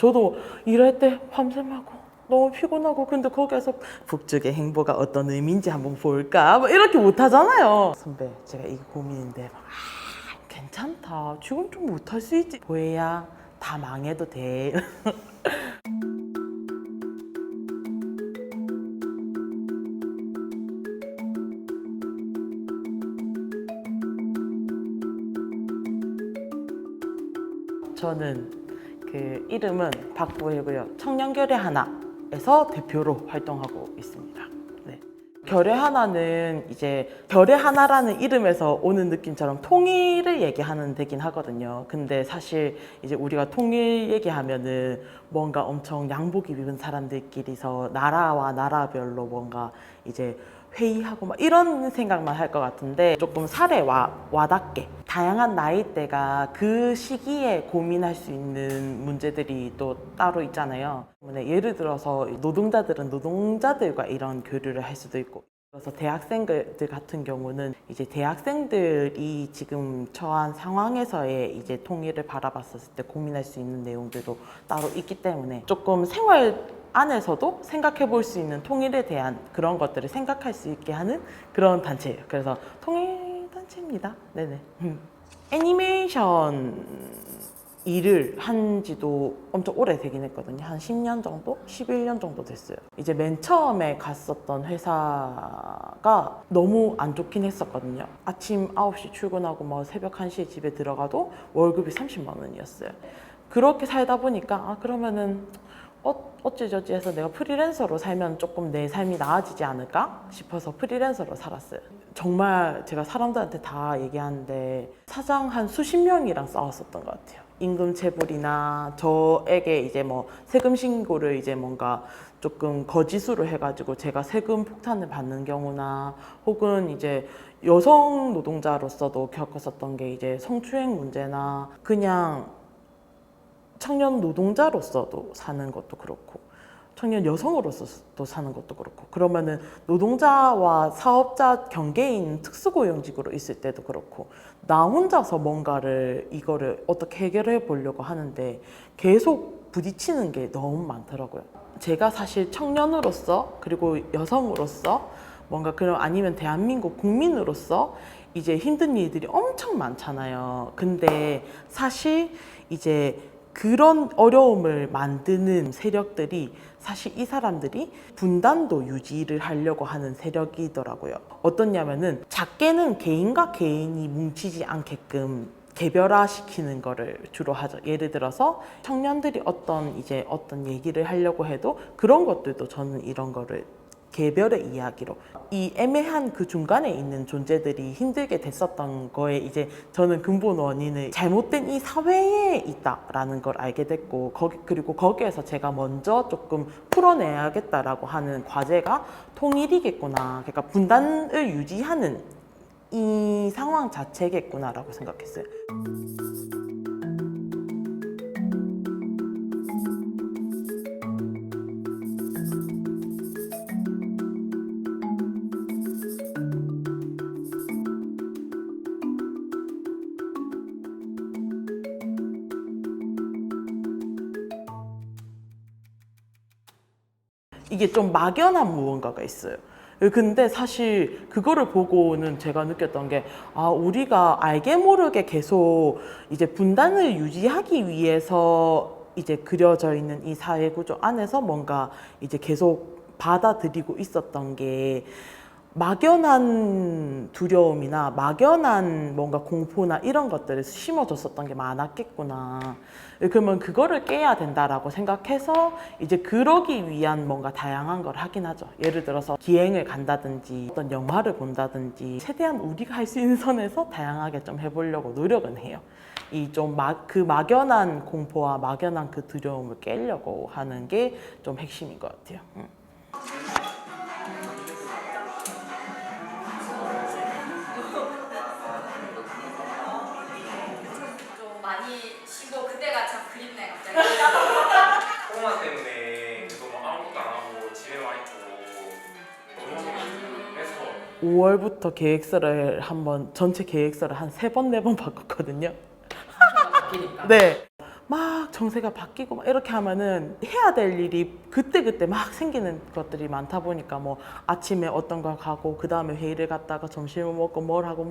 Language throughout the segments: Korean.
저도 일할 때 밤샘하고 너무 피곤하고 근데 거기에서 북쪽의 행보가 어떤 의미인지 한번 볼까? 뭐 이렇게 못하잖아요. 선배 제가 이게 고민인데 괜찮다. 지금 좀 못할 수 있지. 보혜야 다 망해도 돼. 저는 그 이름은 박보혜고요. 청년결의 하나에서 대표로 활동하고 있습니다. 네. 결의 하나는 이제 결의 하나라는 이름에서 오는 느낌처럼 통일을 얘기하는 데긴 하거든요. 근데 사실 이제 우리가 통일 얘기하면은 뭔가 엄청 양복 입은 사람들끼리서 나라와 나라별로 뭔가 이제 회의하고 막 이런 생각만 할 것 같은데 조금 사례 와닿게 다양한 나이대가 그 시기에 고민할 수 있는 문제들이 또 따로 있잖아요. 예를 들어서 노동자들은 노동자들과 이런 교류를 할 수도 있고 그래서 대학생들 같은 경우는 이제 대학생들이 지금 처한 상황에서의 이제 통일을 바라봤었을 때 고민할 수 있는 내용들도 따로 있기 때문에 조금 생활 안에서도 생각해 볼 수 있는 통일에 대한 그런 것들을 생각할 수 있게 하는 그런 단체예요. 그래서 통일 단체입니다. 네네. 애니메이션 일을 한 지도 엄청 오래 되긴 했거든요. 한 10년 정도? 11년 정도 됐어요. 이제 맨 처음에 갔었던 회사가 너무 안 좋긴 했었거든요. 아침 9시 출근하고 뭐 새벽 1시에 집에 들어가도 월급이 30만 원이었어요. 그렇게 살다 보니까 그러면은 어찌저찌 해서 내가 프리랜서로 살면 조금 내 삶이 나아지지 않을까 싶어서 프리랜서로 살았어요. 정말 제가 사람들한테 다 얘기하는데 사장 한 수십 명이랑 싸웠었던 것 같아요. 임금 체불이나 저에게 이제 뭐 세금 신고를 이제 뭔가 조금 거짓으로 해가지고 제가 세금 폭탄을 받는 경우나 혹은 이제 여성 노동자로서도 겪었었던 게 이제 성추행 문제나 그냥 청년 노동자로서도 사는 것도 그렇고 청년 여성으로서도 사는 것도 그렇고 그러면은 노동자와 사업자 경계에 있는 특수고용직으로 있을 때도 그렇고 나 혼자서 뭔가를 이거를 어떻게 해결해 보려고 하는데 계속 부딪히는 게 너무 많더라고요. 제가 사실 청년으로서 그리고 여성으로서 뭔가 그런 아니면 대한민국 국민으로서 이제 힘든 일들이 엄청 많잖아요. 근데 사실 이제 그런 어려움을 만드는 세력들이 사실 이 사람들이 분단도 유지를 하려고 하는 세력이더라고요. 어떻냐면은 작게는 개인과 개인이 뭉치지 않게끔 개별화시키는 거를 주로 하죠. 예를 들어서 청년들이 어떤 얘기를 하려고 해도 그런 것들도 저는 이런 거를 개별의 이야기로 이 애매한 그 중간에 있는 존재들이 힘들게 됐었던 거에 이제 저는 근본 원인을 잘못된 이 사회에 있다라는 걸 알게 됐고 그리고 거기에서 제가 먼저 조금 풀어내야겠다라고 하는 과제가 통일이겠구나. 그러니까 분단을 유지하는 이 상황 자체겠구나라고 생각했어요. 이게 좀 막연한 무언가가 있어요. 근데 사실 그거를 보고는 제가 느꼈던 게 우리가 알게 모르게 계속 이제 분단을 유지하기 위해서 이제 그려져 있는 이 사회 구조 안에서 뭔가 이제 계속 받아들이고 있었던 게 막연한 두려움이나 막연한 뭔가 공포나 이런 것들을 심어줬었던 게 많았겠구나. 그러면 그거를 깨야 된다라고 생각해서 이제 그러기 위한 뭔가 다양한 걸 하긴 하죠. 예를 들어서 기행을 간다든지 어떤 영화를 본다든지 최대한 우리가 할 수 있는 선에서 다양하게 좀 해보려고 노력은 해요. 이 좀 그 막연한 공포와 막연한 그 두려움을 깨려고 하는 게 좀 핵심인 것 같아요. 많이 쉬고 그때가 참 그립네 갑자기. 코로나 때문에 계속 막 아무것도 안 하고 집에만 있고 그래서 5월부터 계획서를 전체 계획서를 한 3번, 4번 바꿨거든요. 바뀌니까. 네. 막 정세가 바뀌고 막 이렇게 하면은 해야 될 일이 그때그때 막 생기는 것들이 많다 보니까 뭐 아침에 어떤 걸 가고 그 다음에 회의를 갔다가 점심을 먹고 뭘 하고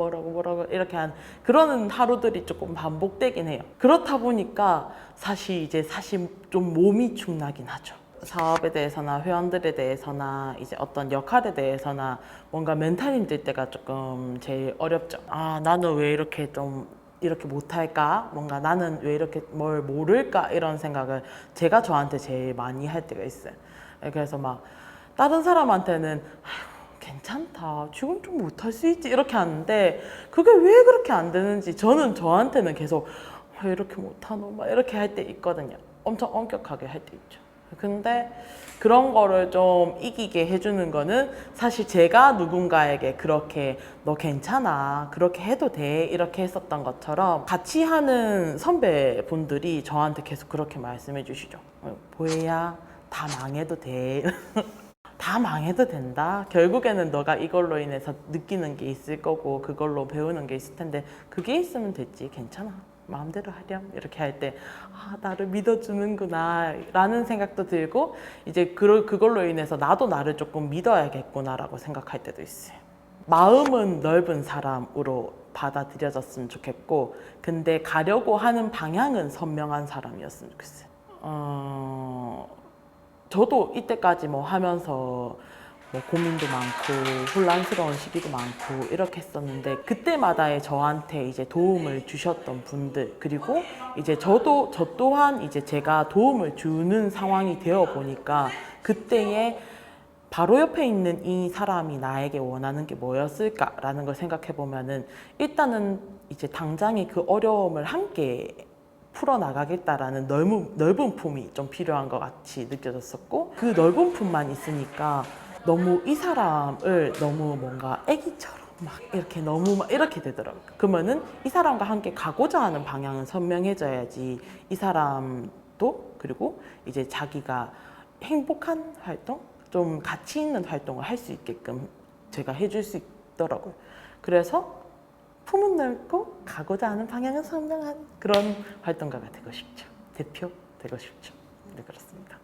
이렇게 한 그러는 하루들이 조금 반복되긴 해요. 그렇다 보니까 사실 좀 몸이 축나긴 하죠. 사업에 대해서나 회원들에 대해서나 이제 어떤 역할에 대해서나 뭔가 멘탈 힘들 때가 조금 제일 어렵죠. 아, 나는 왜 이렇게 못할까? 뭔가 나는 왜 이렇게 뭘 모를까? 이런 생각을 제가 저한테 제일 많이 할 때가 있어요. 그래서 막 다른 사람한테는 아휴, 괜찮다. 지금 좀 못할 수 있지. 이렇게 하는데 그게 왜 그렇게 안 되는지 저는 저한테는 계속 왜 이렇게 못하노? 막 이렇게 할 때 있거든요. 엄청 엄격하게 할 때 있죠. 근데 그런 거를 좀 이기게 해주는 거는 사실 제가 누군가에게 그렇게 너 괜찮아 그렇게 해도 돼 이렇게 했었던 것처럼 같이 하는 선배분들이 저한테 계속 그렇게 말씀해 주시죠. 보혜야 다 망해도 돼. 다 망해도 된다. 결국에는 너가 이걸로 인해서 느끼는 게 있을 거고 그걸로 배우는 게 있을 텐데 그게 있으면 됐지. 괜찮아. 마음대로 하렴. 이렇게 할 때 아, 나를 믿어주는구나 라는 생각도 들고 이제 그걸로 인해서 나도 나를 조금 믿어야겠구나 라고 생각할 때도 있어요. 마음은 넓은 사람으로 받아들여졌으면 좋겠고 근데 가려고 하는 방향은 선명한 사람이었으면 좋겠어요. 저도 이때까지 뭐 하면서 뭐 고민도 많고 혼란스러운 시기도 많고 이렇게 했었는데 그때마다의 저한테 이제 도움을 주셨던 분들 그리고 이제 저 또한 이제 제가 도움을 주는 상황이 되어 보니까 그때에 바로 옆에 있는 이 사람이 나에게 원하는 게 뭐였을까라는 걸 생각해 보면은 일단은 이제 당장의 그 어려움을 함께 풀어나가겠다라는 넓은 품이 좀 필요한 것 같이 느껴졌었고 그 넓은 품만 있으니까 너무 이 사람을 너무 뭔가 애기처럼 막 이렇게 너무 막 이렇게 되더라고요. 그러면은 이 사람과 함께 가고자 하는 방향은 선명해져야지 이 사람도 그리고 이제 자기가 행복한 활동, 좀 가치 있는 활동을 할 수 있게끔 제가 해줄 수 있더라고요. 그래서 품은 넓고 가고자 하는 방향은 선명한 그런 활동가가 되고 싶죠. 대표 되고 싶죠. 네, 그렇습니다.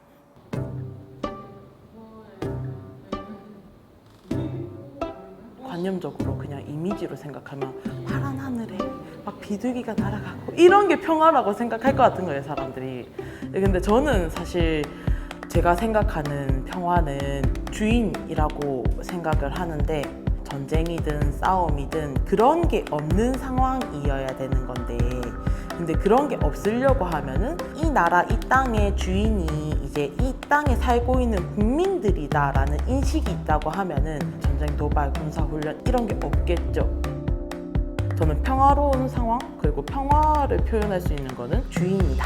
관념적으로 그냥 이미지로 생각하면 파란 하늘에 막 비둘기가 날아가고 이런 게 평화라고 생각할 것 같은 거예요, 사람들이. 근데 저는 사실 제가 생각하는 평화는 주인이라고 생각을 하는데 전쟁이든 싸움이든 그런 게 없는 상황이어야 되는 건데 근데 그런 게 없으려고 하면은 이 나라, 이 땅의 주인이 이제 이 땅에 살고 있는 국민들이다라는 인식이 있다고 하면은 전쟁, 도발, 군사훈련 이런 게 없겠죠. 저는 평화로운 상황 그리고 평화를 표현할 수 있는 거는 주인이다.